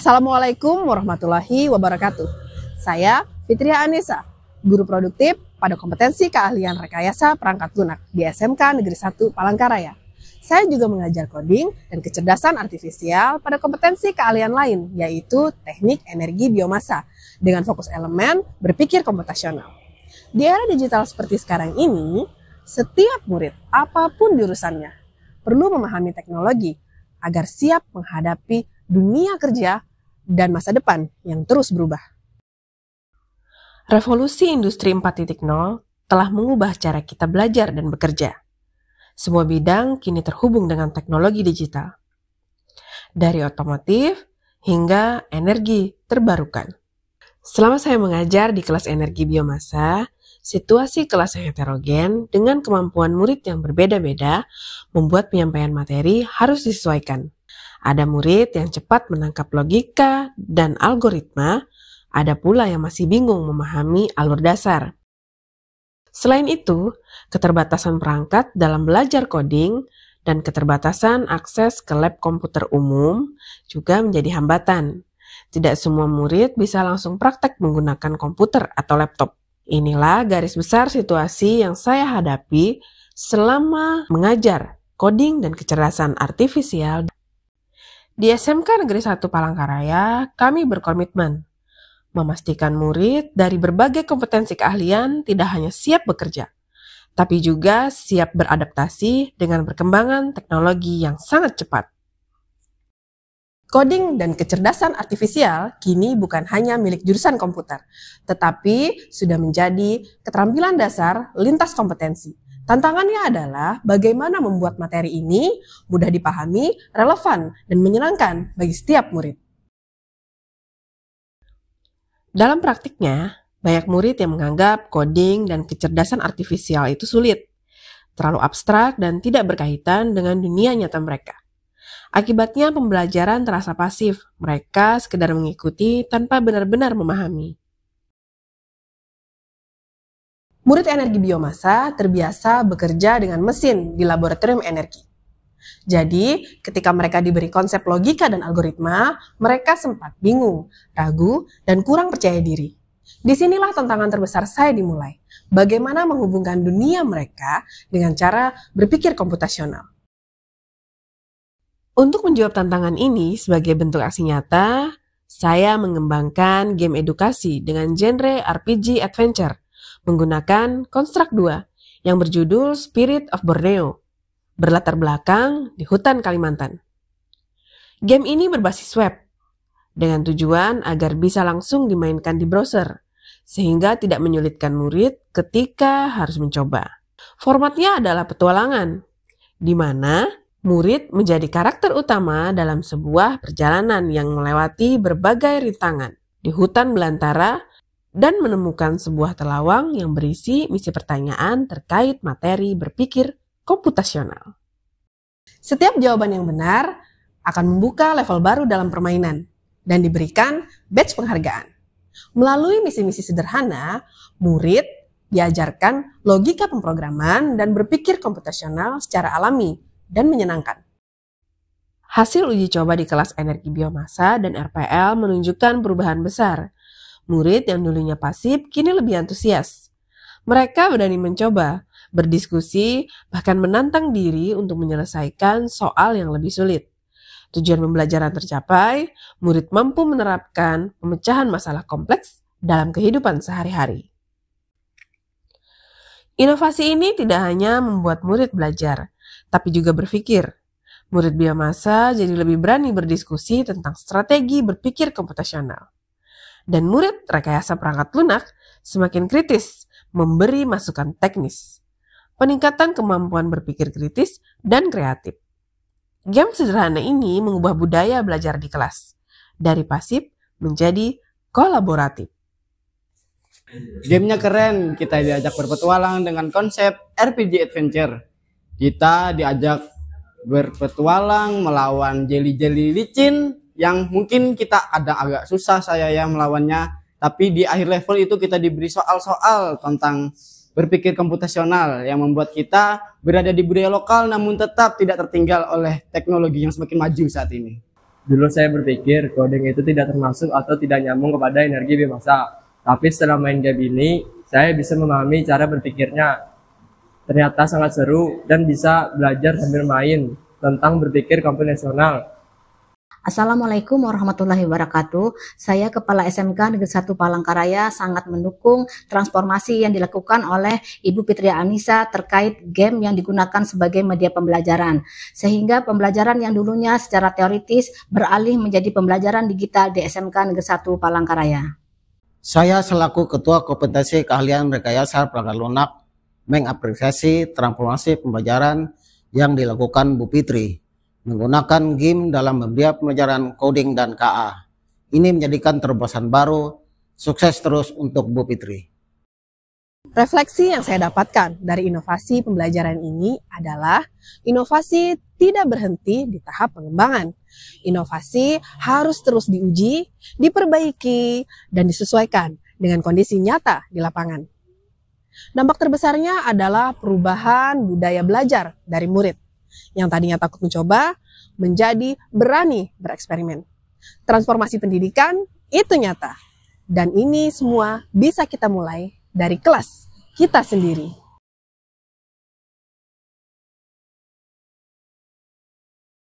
Assalamualaikum warahmatullahi wabarakatuh. Saya Fitria Anissa, guru produktif pada kompetensi keahlian rekayasa perangkat lunak di SMK Negeri 1 Palangkaraya. Saya juga mengajar coding dan kecerdasan artifisial pada kompetensi keahlian lain, yaitu teknik energi biomasa dengan fokus elemen berpikir komputasional. Di era digital seperti sekarang ini, setiap murid, apapun jurusannya, perlu memahami teknologi agar siap menghadapi dunia kerja dan masa depan yang terus berubah. Revolusi Industri 4.0 telah mengubah cara kita belajar dan bekerja. Semua bidang kini terhubung dengan teknologi digital. Dari otomotif hingga energi terbarukan. Selama saya mengajar di kelas energi biomasa, situasi kelas yang heterogen dengan kemampuan murid yang berbeda-beda membuat penyampaian materi harus disesuaikan. Ada murid yang cepat menangkap logika dan algoritma, ada pula yang masih bingung memahami alur dasar. Selain itu, keterbatasan perangkat dalam belajar coding dan keterbatasan akses ke lab komputer umum juga menjadi hambatan. Tidak semua murid bisa langsung praktek menggunakan komputer atau laptop. Inilah garis besar situasi yang saya hadapi selama mengajar coding dan kecerdasan artifisial. Di SMK Negeri 1 Palangkaraya, kami berkomitmen memastikan murid dari berbagai kompetensi keahlian tidak hanya siap bekerja, tapi juga siap beradaptasi dengan perkembangan teknologi yang sangat cepat. Coding dan kecerdasan artifisial kini bukan hanya milik jurusan komputer, tetapi sudah menjadi keterampilan dasar lintas kompetensi. Tantangannya adalah bagaimana membuat materi ini mudah dipahami, relevan, dan menyenangkan bagi setiap murid. Dalam praktiknya, banyak murid yang menganggap coding dan kecerdasan artifisial itu sulit, terlalu abstrak dan tidak berkaitan dengan dunia nyata mereka. Akibatnya pembelajaran terasa pasif, mereka sekedar mengikuti tanpa benar-benar memahami. Murid energi biomasa terbiasa bekerja dengan mesin di laboratorium energi. Jadi, ketika mereka diberi konsep logika dan algoritma, mereka sempat bingung, ragu, dan kurang percaya diri. Disinilah tantangan terbesar saya dimulai. Bagaimana menghubungkan dunia mereka dengan cara berpikir komputasional. Untuk menjawab tantangan ini sebagai bentuk aksi nyata, saya mengembangkan game edukasi dengan genre RPG Adventure menggunakan Construct 2 yang berjudul Spirit of Borneo, berlatar belakang di hutan Kalimantan. Game ini berbasis web, dengan tujuan agar bisa langsung dimainkan di browser, sehingga tidak menyulitkan murid ketika harus mencoba. Formatnya adalah petualangan, di mana murid menjadi karakter utama dalam sebuah perjalanan yang melewati berbagai rintangan di hutan belantara dan menemukan sebuah telawang yang berisi misi pertanyaan terkait materi berpikir komputasional. Setiap jawaban yang benar akan membuka level baru dalam permainan dan diberikan badge penghargaan. Melalui misi-misi sederhana, murid diajarkan logika pemrograman dan berpikir komputasional secara alami dan menyenangkan. Hasil uji coba di kelas energi biomasa dan RPL menunjukkan perubahan besar. Murid yang dulunya pasif kini lebih antusias. Mereka berani mencoba, berdiskusi, bahkan menantang diri untuk menyelesaikan soal yang lebih sulit. Tujuan pembelajaran tercapai, murid mampu menerapkan pemecahan masalah kompleks dalam kehidupan sehari-hari. Inovasi ini tidak hanya membuat murid belajar, tapi juga berpikir. Murid biomasa jadi lebih berani berdiskusi tentang strategi berpikir komputasional. Dan murid rekayasa perangkat lunak semakin kritis memberi masukan teknis. Peningkatan kemampuan berpikir kritis dan kreatif. Game sederhana ini mengubah budaya belajar di kelas, dari pasif menjadi kolaboratif. Gamenya keren, kita diajak berpetualang dengan konsep RPG Adventure. Kita diajak berpetualang melawan jelly-jelly licin yang mungkin kita agak susah saya ya melawannya, tapi di akhir level itu kita diberi soal-soal tentang berpikir komputasional yang membuat kita berada di budaya lokal namun tetap tidak tertinggal oleh teknologi yang semakin maju saat ini. Dulu saya berpikir coding itu tidak termasuk atau tidak nyambung kepada energi biomasa. Tapi setelah main game ini, saya bisa memahami cara berpikirnya. Ternyata sangat seru dan bisa belajar sambil main tentang berpikir komputasional. Assalamualaikum warahmatullahi wabarakatuh. Saya Kepala SMK Negeri 1 Palangkaraya sangat mendukung transformasi yang dilakukan oleh Ibu Fitri Anissa terkait game yang digunakan sebagai media pembelajaran. Sehingga pembelajaran yang dulunya secara teoritis beralih menjadi pembelajaran digital di SMK Negeri 1 Palangkaraya. Saya selaku Ketua Kompetensi Keahlian Rekayasa Perangkat Lunak mengapresiasi transformasi pembelajaran yang dilakukan Bu Fitri menggunakan game dalam memberi pembelajaran coding dan KA. Ini menjadikan terobosan baru. Sukses terus untuk Bu Fitri. Refleksi yang saya dapatkan dari inovasi pembelajaran ini adalah inovasi tidak berhenti di tahap pengembangan. Inovasi harus terus diuji, diperbaiki, dan disesuaikan dengan kondisi nyata di lapangan. Dampak terbesarnya adalah perubahan budaya belajar dari murid yang tadinya takut mencoba menjadi berani bereksperimen. Transformasi pendidikan itu nyata, dan ini semua bisa kita mulai dari kelas kita sendiri.